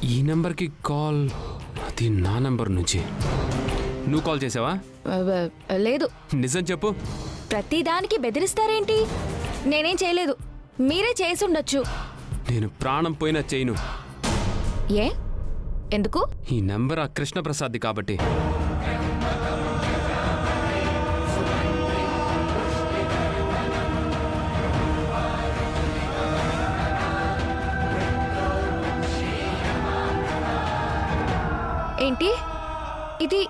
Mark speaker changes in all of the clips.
Speaker 1: ఈ నెంబర్కి కాల్, అది నా నెంబర్ నుంచి. నువ్వు కాల్ చేసావా?
Speaker 2: లేదు.
Speaker 1: నిజం చెప్పు.
Speaker 2: ప్రతిదానికి బెదిరిస్తారేంటి? నేనేం చేయలేదు, మీరే చేసి ఉండొచ్చు.
Speaker 1: నేను ప్రాణం పోయినా చేయను.
Speaker 2: ఏ ఎందుకు?
Speaker 1: ఈ నెంబర్ ఆ కృష్ణప్రసాద్ది కాబట్టి.
Speaker 2: ఏంటి ఇది?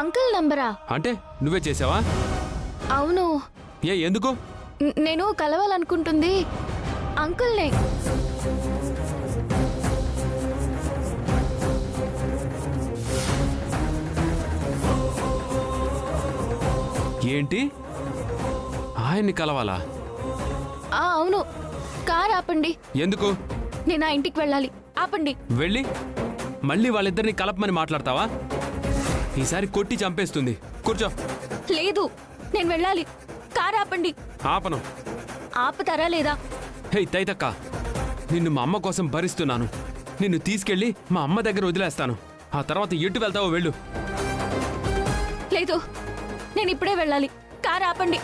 Speaker 2: అంకుల్ నంబరా?
Speaker 1: అంటే నువ్వే చేసావా?
Speaker 2: అవును.
Speaker 1: ఎందుకు?
Speaker 2: నేను కలవాలనుకుంటుంది అంకుల్నే.
Speaker 1: ఏంటి, ఆయన్ని కలవాలా?
Speaker 2: అవును. కార్ ఆపండి.
Speaker 1: ఎందుకు?
Speaker 2: నేను ఆ ఇంటికి వెళ్ళాలి. ఆపండి.
Speaker 1: వెళ్ళి మళ్ళీ వాళ్ళిద్దరిని కలపమని మాట్లాడతావా? ఈసారి కొట్టి చంపేస్తుంది. కూర్చో.
Speaker 2: లేదు, నేను వెళ్ళాలి. కార్ ఆపండి.
Speaker 1: ఆపను.
Speaker 2: ఆపుతారా లేదా?
Speaker 1: హే తైతక్క, నిన్ను మా అమ్మ కోసం భరిస్తున్నాను. నిన్ను తీసుకెళ్ళి మా అమ్మ దగ్గర వదిలేస్తాను. ఆ తర్వాత ఎటు వెళ్తావో వెళ్ళు.
Speaker 2: లేదు, నేను ఇప్పుడే వెళ్ళాలి. కార్ ఆపండి.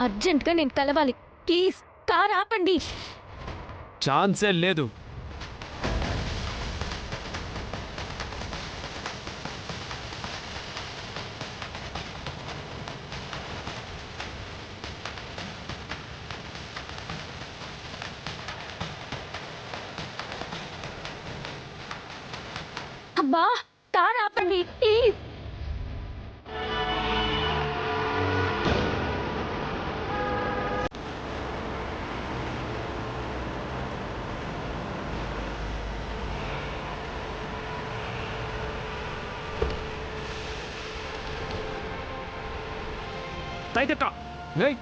Speaker 2: అర్జెంట్గా నేను కలవాలి. ప్లీజ్ కార్ ఆపండి.
Speaker 1: ఛాన్సే లేదు.
Speaker 2: అబ్బా, కార్ ఆపండి ప్లీజ్.
Speaker 1: తైతక్క, ఏయ్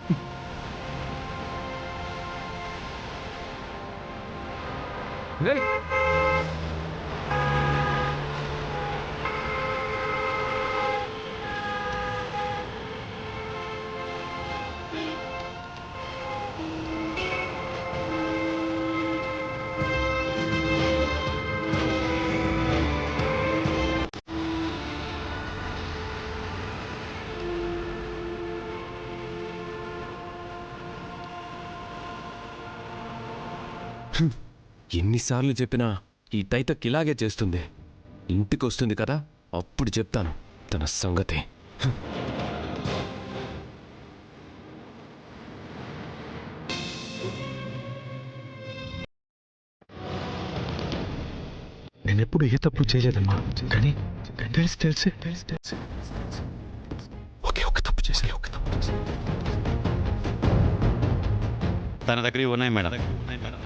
Speaker 1: ఏయ్ ఎన్నిసార్లు చెప్పినా ఈ తైతక్ ఇలాగే చేస్తుంది. ఇంటికి వస్తుంది కదా, అప్పుడు చెప్తాను తన సంగతి.
Speaker 3: నేనెప్పుడు ఏ తప్పు చేయలేదమ్మా, కానీ తెలిసి ఒకే ఒక తప్పు చేశాను.
Speaker 4: తన దగ్గర ఉన్నాయి మేడం.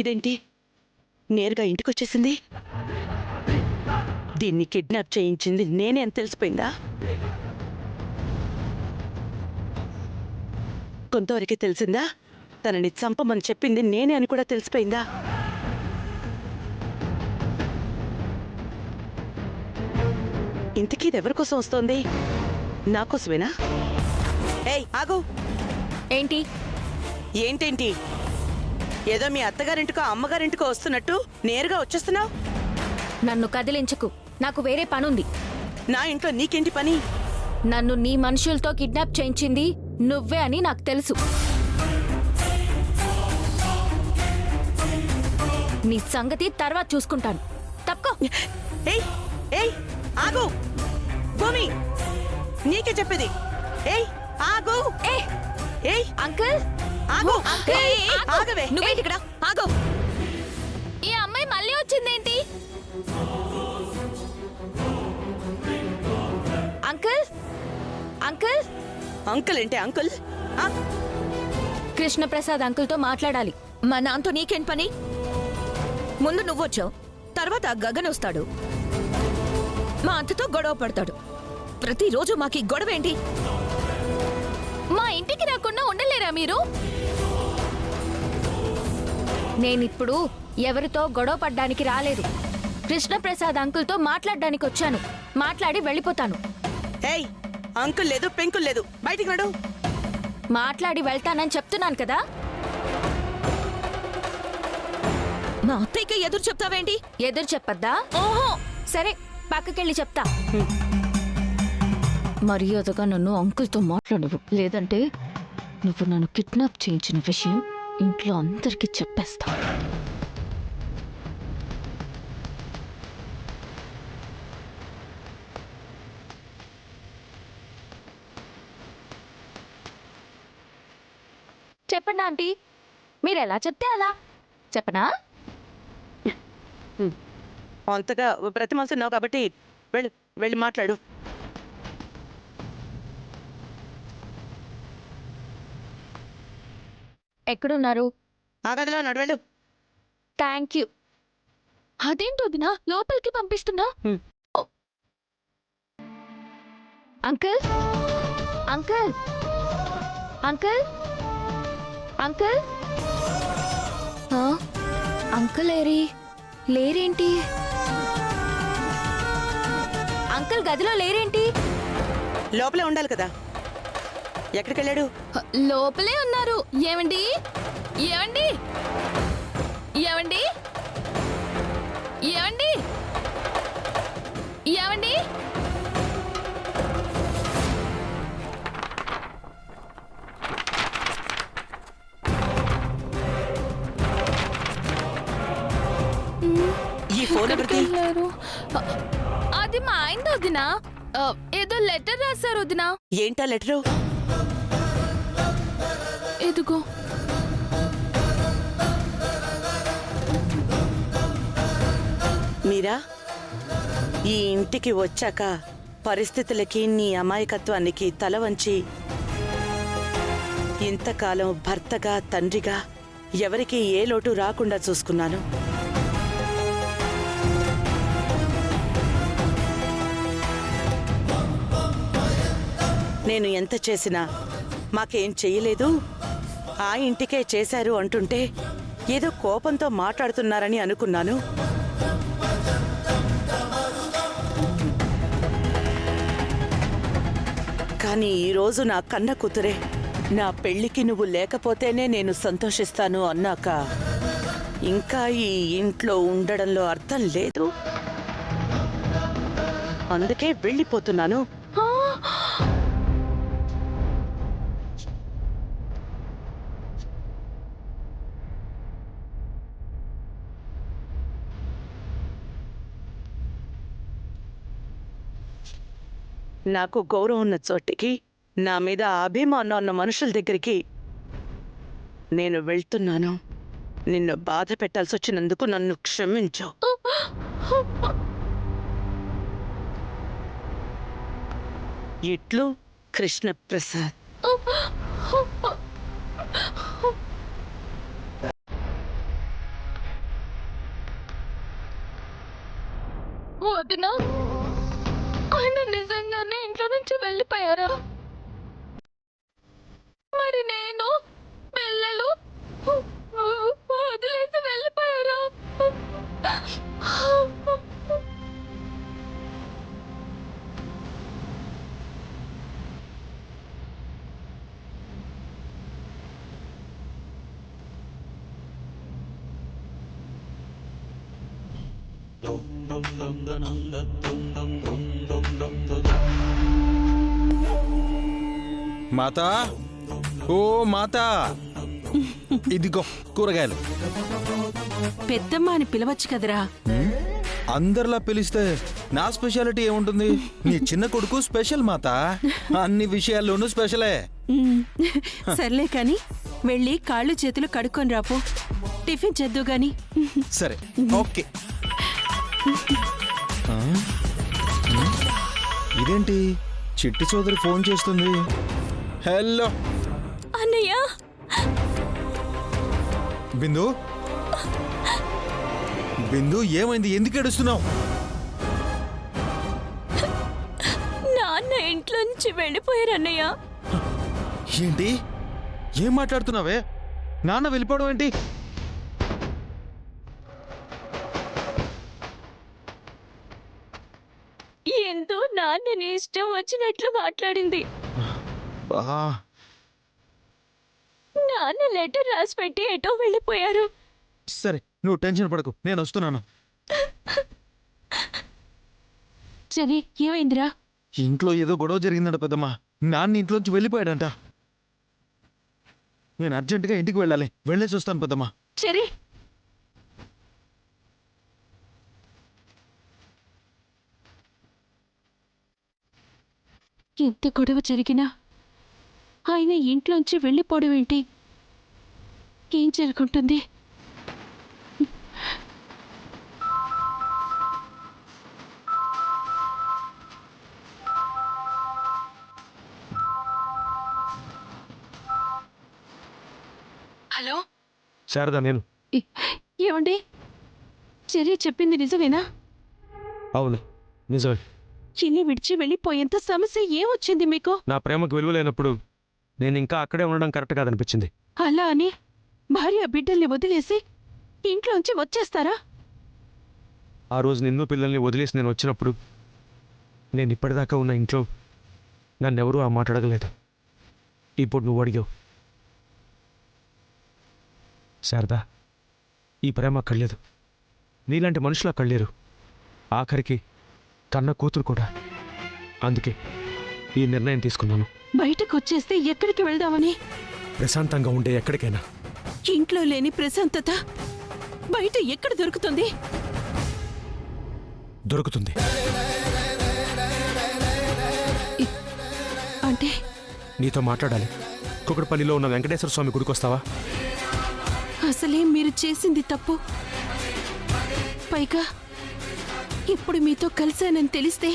Speaker 5: ఇదేంటి నేరుగా ఇంటికొచ్చేసింది? దీన్ని కిడ్నాప్ చేయించింది నేనే అని తెలిసిపోయిందా? కొంతవరకే తెలిసిందా? తనని చంపమని చెప్పింది నేనే అని కూడా తెలిసిపోయిందా? ఇంతకీ ఇది ఎవరి కోసం వస్తోంది? నా కోసమేనా? ఏయ్ ఆగు!
Speaker 2: ఏంటి?
Speaker 5: ఏంటేంటి? ఏదో మీ అత్తగారింటికో అమ్మగారింటికో వస్తున్నట్టు నేరుగా వచ్చేస్తున్నావు.
Speaker 2: నన్ను కదిలించకు, నాకు వేరే పనుంది.
Speaker 5: నా ఇంట్లో నీకేంటి పని?
Speaker 2: నన్ను నీ మనుషులతో కిడ్నాప్ చేయించింది నువ్వే అని నాకు తెలుసు. నీ సంగతి తర్వాత చూసుకుంటాను. తప్పుకో.
Speaker 5: ఏయ్ ఏయ్ ఆగు! భూమి, నీకే చెప్పేది. ఏయ్ ఆగు! ఏయ్
Speaker 2: అంకుల్
Speaker 5: ఆగు!
Speaker 2: అంకుల్
Speaker 5: ఆగవే!
Speaker 2: నువ్వేంటి ఇక్కడ? ఆగు! ఈ అమ్మాయి మళ్ళీ వచ్చిందేంటి? అంకుల్ అంకుల్
Speaker 5: అంకుల్ ఏంటి అంకుల్?
Speaker 2: కృష్ణప్రసాద్ అంకుల్తో మాట్లాడాలి.
Speaker 6: మా నాన్నతో నీకేం పని? ముందు నువ్వొచ్చావు, తర్వాత గగన్ వస్తాడు. మా అంతతో గొడవ పడతాడు. ప్రతిరోజు మాకు గొడవ ఏంటి?
Speaker 2: మా ఇంటికి రాకుండా ఉండలేరా మీరు? నేనిప్పుడు ఎవరితో గొడవ పడ్డానికి రాలేదు. కృష్ణప్రసాద్ అంకుల్తో మాట్లాడడానికి వచ్చాను. మాట్లాడి వెళ్ళిపోతాను.
Speaker 5: ఏయ్, అంకుల్ లేదు పెంకుల్ లేదు, బయటికి నడు.
Speaker 2: మాట్లాడి వెళ్తానని చెప్తున్నాను కదా.
Speaker 6: మా అత్తయ్యకి ఎదురు చెప్తావేంటి?
Speaker 2: ఎదురు చెప్పద్దా?
Speaker 6: ఓహో,
Speaker 2: సరే, పక్కకెళ్ళి చెప్తా. మర్యాదగా నన్ను అంకుల్తో మాట్లాడవు, లేదంటే నువ్వు నన్ను కిడ్నాప్ చేయించిన విషయం ఇంట్లో అందరికీ చెప్పేస్తా. చెప్పండి ఆంటీ, మీరు ఎలా చెప్తే అలా. చెప్పనా?
Speaker 5: అంతగా ప్రతిమలుస్తున్నావు కాబట్టి వెళ్ళి వెళ్ళి మాట్లాడు.
Speaker 2: ఎక్కడున్నారు?
Speaker 5: ఆ గదిలో నడవెళ్ళు.
Speaker 2: Thank you. అదేంటి వదినా లోపలికి పంపిస్తున్నా? Uncle, uncle, uncle, uncle. ఆ, అంకుల్ లేరేంటి? అంకుల్ గదిలో లేరేంటి?
Speaker 5: లోపలే ఉండాలి కదా, ఎక్కడికి వెళ్ళాడు?
Speaker 2: లోపలే ఉన్నారు. ఏమండి? ఏమండి? ఏమండి? ఏమండి? ఏమండి?
Speaker 5: ఈ ఫోన్ ఎవరిది?
Speaker 2: అది మా ఆయన వదినా. ఏదో లెటర్ రాశారు వదినా.
Speaker 5: ఏంటా లెటరు?
Speaker 2: ఎదుగో.
Speaker 5: మీరా, ఈ ఇంటికి వచ్చాక పరిస్థితులకి నీ అమాయకత్వానికి తల వంచి ఇంతకాలం భర్తగా తండ్రిగా ఎవరికి ఏ లోటు రాకుండా చూసుకున్నాను. నేను ఎంత చేసినా మాకేం చెయ్యలేదు, ఆ ఇంటికే చేశారు అంటుంటే ఏదో కోపంతో మాట్లాడుతున్నారని అనుకున్నాను. కానీ ఈరోజు నా కన్న కూతురే నా పెళ్లికి నువ్వు లేకపోతేనే నేను సంతోషిస్తాను అన్నాక ఇంకా ఈ ఇంట్లో ఉండడంలో అర్థం లేదు. అందుకే వెళ్ళిపోతున్నాను. నాకు గౌరవం ఉన్న చోటికి, నా మీద అభిమానం ఉన్న మనుషుల దగ్గరికి నేను వెళ్తున్నాను. నిన్ను బాధ పెట్టాల్సి వచ్చినందుకు నన్ను క్షమించు. ఇట్లు కృష్ణప్రసాద్.
Speaker 2: వదినా, ఆయన నిజంగానే ఇంట్లో నుంచి వెళ్ళిపోయారా? మరి నేను పిల్లలు వదిలేసి వెళ్ళిపోయారా?
Speaker 7: మాతా, ఓ మాతా, ఇదిగో కూరగాయలు.
Speaker 6: పెద్దమ్మ అని పిలవచ్చు కదరా.
Speaker 7: అందరిలా పిలిస్తే నా స్పెషాలిటీ ఏముంటుంది? నీ చిన్న కొడుకు స్పెషల్ మాతా, అన్ని విషయాల్లోనూ స్పెషలే.
Speaker 6: సర్లే కాని వెళ్ళి కాళ్ళు చేతులు కడుక్కొని రాపో, టిఫిన్ చేద్దు గాని.
Speaker 7: సరే, ఓకే. ఇదేంటి చిట్టి సోదరి ఫోన్ చేస్తుంది? హలో
Speaker 6: అన్నయ్య.
Speaker 7: బిందు, బిందు ఏమైంది? ఎందుకు ఏడుస్తున్నావు?
Speaker 6: ఇంట్లోంచి వెళ్ళిపోయారు అన్నయ్య.
Speaker 7: ఏంటి ఏం మాట్లాడుతున్నావే? నాన్న వెళ్ళిపోవడం ఏంటి?
Speaker 2: ఎంతో నాన్నని ఇష్టం వచ్చినట్లు మాట్లాడింది.
Speaker 7: బా,
Speaker 2: నాన్న లెటర్ రాసి పెట్టి ఎటో వెళ్ళిపోయారు.
Speaker 7: సరే నువ్వు టెన్షన్ పడకు, నేను వస్తున్నాను.
Speaker 6: సరే ఏమైందిరా?
Speaker 7: ఇంట్లో ఏదో గొడవ జరిగిందంట పెద్దమ్మా. నాన్న ఇంట్లోంచి వెళ్ళిపోయాడంట. నేను అర్జెంటుగా ఇంటికి వెళ్ళాలి. వెళ్ళేసి వస్తాను పెద్దమ్మా.
Speaker 6: సరే. ఎంత గొడవ జరిగినా ఆయన ఇంట్లోంచి వెళ్ళిపోవడం ఏంటి? ఏం జరుగుతుంది? హలో
Speaker 3: శారదా, నేను.
Speaker 6: ఏమండి, చెర్రీ చెప్పింది నిజమేనా?
Speaker 3: అవును, నిజమే.
Speaker 6: ఇల్లు విడిచి వెళ్ళిపోయేంత సమస్య ఏమొచ్చింది మీకు?
Speaker 3: నా ప్రేమకు విలువ లేనప్పుడు నేను ఇంకా అక్కడే ఉండడం కరెక్ట్ కాదనిపించింది.
Speaker 6: అలా అని భార్య బిడ్డల్ని వదిలేసి ఇంట్లోంచి వచ్చేస్తారా?
Speaker 3: ఆ రోజు నిన్ను పిల్లల్ని వదిలేసి నేను వచ్చినప్పుడు నేను ఇప్పటిదాకా ఉన్న ఇంట్లో నన్నెవరూ ఆ మాట అడగలేదు. ఇప్పుడు నువ్వు అడిగావు. శారదా, ఈ ప్రేమ అక్కడ లేదు. నీలాంటి మనుషులు అక్కడ లేరు. ఆఖరికి కన్న కూతురు కూడా. అందుకే ఈ నిర్ణయం తీసుకున్నాను.
Speaker 6: బయటకు వచ్చేస్తే ఎక్కడికి వెళ్దామని?
Speaker 3: ప్రశాంతంగా ఉండే ఎక్కడికైనా.
Speaker 6: ఇంట్లో లేని ప్రశాంతత బయట ఎక్కడ దొరుకుతుంది?
Speaker 3: దొరుకుతుంది.
Speaker 6: అంటే
Speaker 3: నీతో మాట్లాడాలి. కుకట్పల్లిలో ఉన్న వెంకటేశ్వర స్వామి గుడికి వస్తావా?
Speaker 6: అసలే మీరు చేసింది తప్పు. పైగా ఇప్పుడు మీతో కలిశానని తెలిస్తే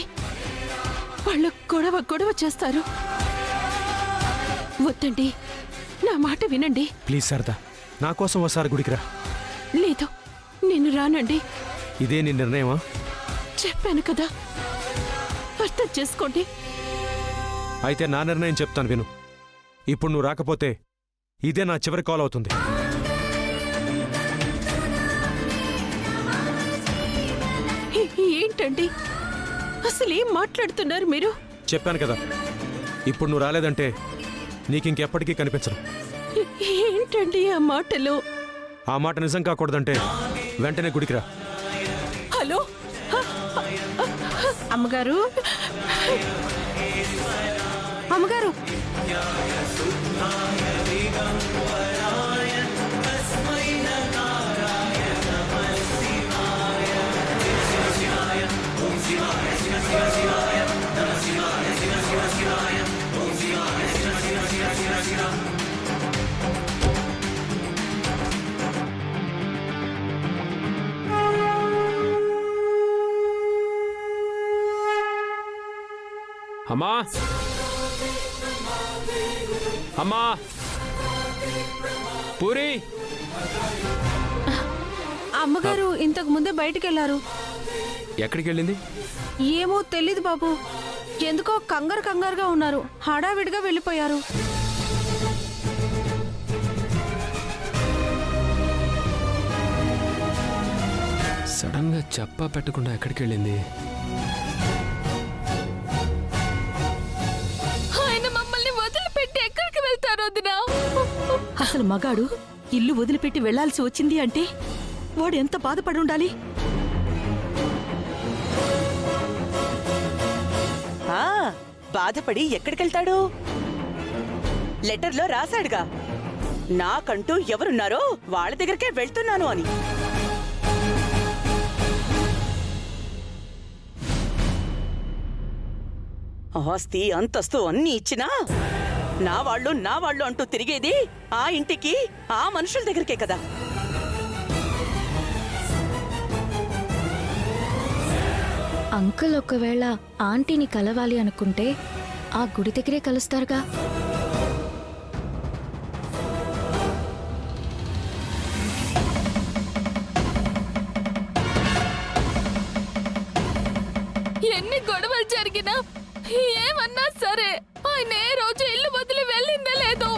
Speaker 6: వాళ్ళు గొడవ చేస్తారు. వద్దండి, నా మాట వినండి.
Speaker 3: ప్లీజ్ శారదా, నా కోసం ఒకసారి గుడికి రా.
Speaker 6: లేదు, నేను రానండి.
Speaker 3: ఇదే నీ నిర్ణయమా?
Speaker 6: చెప్పాను కదా, అర్థం చేసుకోండి.
Speaker 3: అయితే నా నిర్ణయం చెప్తాను విను. ఇప్పుడు నువ్వు రాకపోతే ఇదే నా చివరి కాల్ అవుతుంది.
Speaker 6: ఏంటండి అసలు ఏం మాట్లాడుతున్నారు మీరు?
Speaker 3: చెప్పాను కదా, ఇప్పుడు నువ్వు రాలేదంటే నీకింకెప్పటికీ కనిపించను.
Speaker 6: ఏంటండి ఆ మాటలు?
Speaker 3: ఆ మాట నిజం కాకూడదంటే వెంటనే గుడికి రా.
Speaker 6: హలో అమ్మగారు, అమ్మగారు.
Speaker 1: అమ్మా, అమ్మా, పూరి.
Speaker 6: అమ్మగారు ఇంతకు ముందే బయటికి వెళ్ళారు.
Speaker 1: ఎక్కడికి వెళ్ళింది?
Speaker 6: ఏమో తెలీదు బాబు, ఎందుకో కంగారుగా ఉన్నారు. హడావిడిగా వెళ్ళిపోయారు.
Speaker 1: సడన్ గా చెప్పా పెట్టకుండా ఎక్కడికి వెళ్ళింది?
Speaker 2: ఆయన మమ్మల్ని వదిలిపెట్టి ఎక్కడికి వెళ్తారో వదినా?
Speaker 6: అసలు మగాడు ఇల్లు వదిలిపెట్టి వెళ్లాల్సి వచ్చింది అంటే వాడు ఎంత బాధపడి ఉండాలి?
Speaker 5: బాధపడి ఎక్కడికెళ్తాడు? లెటర్లో రాశాడుగా, నాకంటూ ఎవరున్నారో వాళ్ళ దగ్గరికే వెళ్తున్నాను అని. ఆస్తి అంతస్తు అన్నీ ఇచ్చినా నా వాళ్ళు అంటూ తిరిగేది ఆ ఇంటికి ఆ మనుషుల దగ్గరికే కదా.
Speaker 2: అంకుల్ ఒకవేళ ఆంటీని కలవాలి అనుకుంటే ఆ గుడి దగ్గరే కలుస్తారుగా. ఎన్ని గొడవలు జరిగినా ఏమన్నా సరే ఆయన ఏ రోజు ఇల్లు వదిలి వెళ్ళిందే లేదు.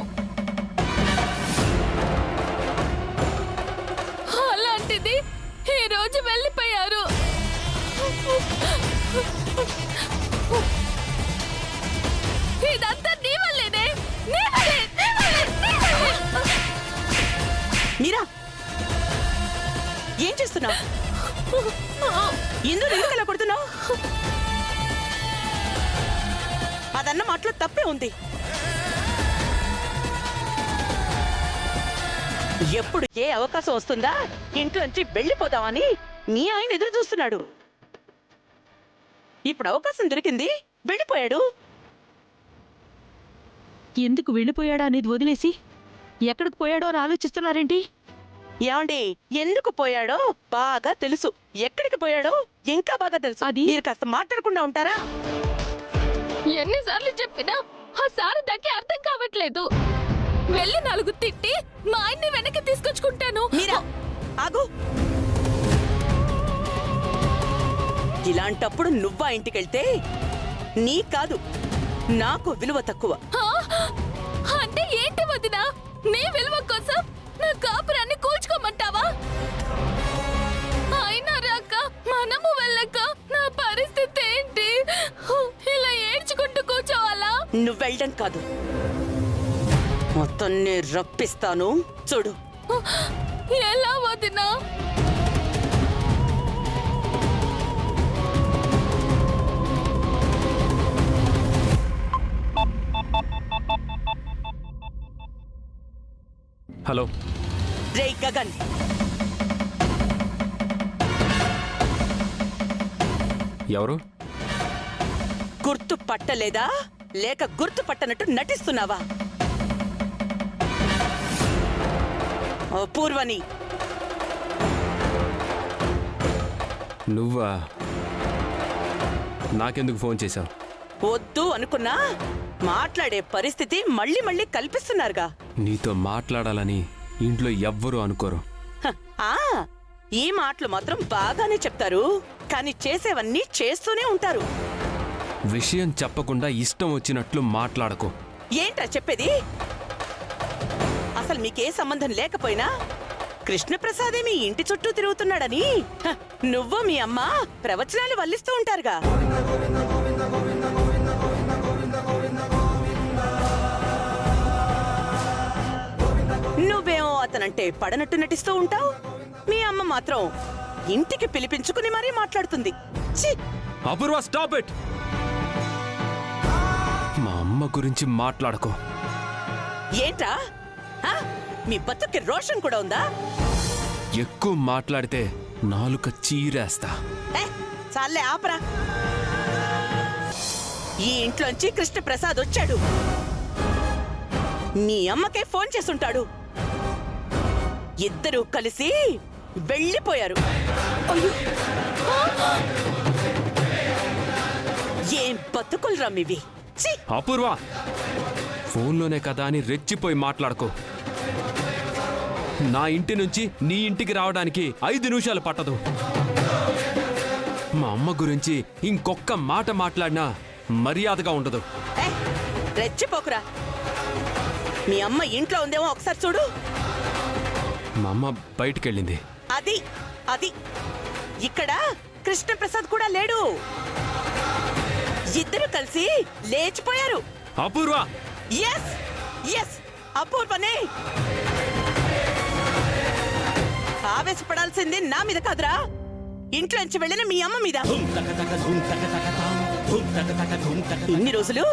Speaker 2: అలాంటిది ఈ రోజు వెళ్ళిపోయారు. ఇదంతా నీ వల్లేనే.
Speaker 5: మీరా ఏం చేస్తున్నావు? ఎందుకు ఎందుకలా కొడుతున్నావు? అదన్న మాటలో తప్పే ఉంది. ఎప్పుడు ఏ అవకాశం వస్తుందా ఇంట్లోంచి వెళ్ళిపోదామని మీ ఆయన ఎదురు చూస్తున్నాడు. ఇప్పుడు అవకాశం దొరికింది, వెళ్ళిపోయాడు.
Speaker 6: ఎందుకు వెళ్ళిపోయాడా అనేది వదిలేసి ఎక్కడికి పోయాడో అని ఆలోచిస్తున్నారేంటి?
Speaker 5: ఏమండి, ఎందుకు పోయాడో బాగా తెలుసు, ఎక్కడికి పోయాడో ఇంకా బాగా తెలుసు.
Speaker 6: అది
Speaker 5: మీరు కాస్త మాట్లాడకుండా ఉంటారా?
Speaker 2: ఎన్నిసార్లు చెప్పినా ఆ శారదకి అర్థం కావట్లేదు. వెళ్ళి 4 తిట్టి మా ఆయన్ని వెనక్కి తీసుకొచ్చుకుంటాను.
Speaker 5: మీరా ఆగు. ఇలాంటప్పుడు నువ్వా ఇంటికెళ్తే నీ కాదు నాకు విలువ తక్కువ.
Speaker 2: అంటే ఏంటి వదినా? నీ విలువ కోసం నా కాపురాన్ని కూల్చుకోమంటావా? అయినా రాక మనము వెళ్ళక నా పరిస్థితి ఏంటి? ఇలా ఏడ్చుకుంటూ కూర్చోవాలా?
Speaker 5: నువ్వు వెళ్ళడం కాదు, మొత్తం నేను రప్పిస్తాను చూడు.
Speaker 2: ఎలా వదినా?
Speaker 1: హలో.
Speaker 5: రే గగన్,
Speaker 1: ఎవరు?
Speaker 5: గుర్తు పట్టలేదా లేక గుర్తు పట్టనట్టు నటిస్తున్నావా? పూర్వని.
Speaker 1: నువ్వా? నాకెందుకు ఫోన్ చేశావు?
Speaker 5: వద్దు అనుకున్నా మాట్లాడే పరిస్థితి మళ్ళీ మళ్ళీ కల్పిస్తున్నారుగా.
Speaker 1: నీతో మాట్లాడాలని ఇంట్లో ఎవ్వరూ అనుకోరు.
Speaker 5: హ, ఆ ఈ మాటలు మాత్రం బాగానే చెప్తారు, కానీ చేసేవన్నీ చేస్తూనే ఉంటారు.
Speaker 1: విషయం చెప్పకుండా ఇష్టం వచ్చినట్లు మాట్లాడకు.
Speaker 5: ఏంటా చెప్పేది? అసలు మీకే సంబంధం లేకపోయినా కృష్ణప్రసాదే మీ ఇంటి చుట్టూ తిరుగుతున్నాడని హ, నువ్వు మీ అమ్మ ప్రవచనాలు వల్లిస్తూ ఉంటారుగా. నువ్వేమో అతనంటే పడనట్టు నటిస్తూ ఉంటావు, మీ అమ్మ మాత్రం ఇంటికి పిలిపించుకుని మరీ మాట్లాడుతుంది. ఛీ!
Speaker 1: అపూర్వ, స్టాప్ ఇట్. మా అమ్మ గురించి మాట్లాడకు.
Speaker 5: ఏంట్రా ఆ? మీ బతుక్కి రోషన్ కూడా ఉందా?
Speaker 1: ఎక్కువ మాట్లాడితే నాలుక చీరేస్తా.
Speaker 5: ఏ, చాలే ఆపరా. ఈ ఇంట్లోంచి కృష్ణప్రసాద్ వచ్చాడు, మీ అమ్మకే ఫోన్ చేసుంటాడు. ఇద్దరూ కలిసి వెళ్ళిపోయారు. అయ్యో! ఏం బతుకులరా మీవి? ఛీ!
Speaker 1: అపూర్వ, ఫోన్లోనే కదా అని రెచ్చిపోయి మాట్లాడుకో. నా ఇంటి నుంచి నీ ఇంటికి రావడానికి 5 నిమిషాలు పట్టదు. మా అమ్మ గురించి ఇంకొక్క మాట మాట్లాడినా మర్యాదగా ఉండదు.
Speaker 5: ఏ, రెచ్చిపోకురా. మీ అమ్మ ఇంట్లో ఉందేమో ఒకసారి చూడు.
Speaker 1: మా అమ్మ బయటికెళ్ళింది.
Speaker 5: అది అది ఇక్కడ కృష్ణప్రసాద్ కూడా లేడు. ఇద్దరు కలిసి లేచిపోయారు.
Speaker 1: అపూర్వ,
Speaker 5: ఎస్ ఎస్ అపూర్వనే. ఆవేశపడాల్సింది నా మీద కాదురా, ఇంట్లోంచి వెళ్ళిన మీ అమ్మ మీద. ఇన్ని రోజులు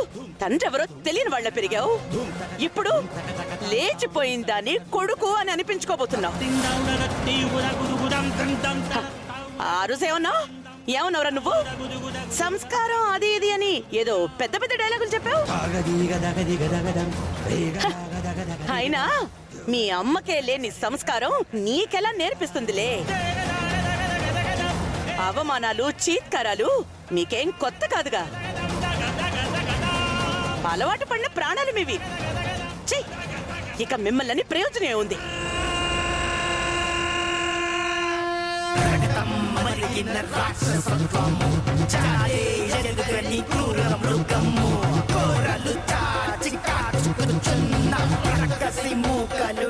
Speaker 5: తండ్రెవరో తెలియని వాళ్ళ పెరిగావు, ఇప్పుడు లేచిపోయిందాన్ని కొడుకు అని అనిపించుకోబోతున్నావు. ఆ రోజు ఏమన్నావురా నువ్వు? సంస్కారం అది ఇది అని ఏదో పెద్ద పెద్ద డైలాగులు చెప్పావు. అయినా మీ అమ్మకే లేని సంస్కారం నీకెలా నేర్పిస్తుందిలే. అవమానాలు, చీత్కారాలు మీకేం కొత్త కాదుగా. అలవాటు పడిన ప్రాణాలు మీవి. ఛీ! ఇక మిమ్మల్ని ప్రయోజనం ఉంది.
Speaker 8: మరిగిన రాక్షసత్వం చాలే జగని క్రూర మృగ మూకలు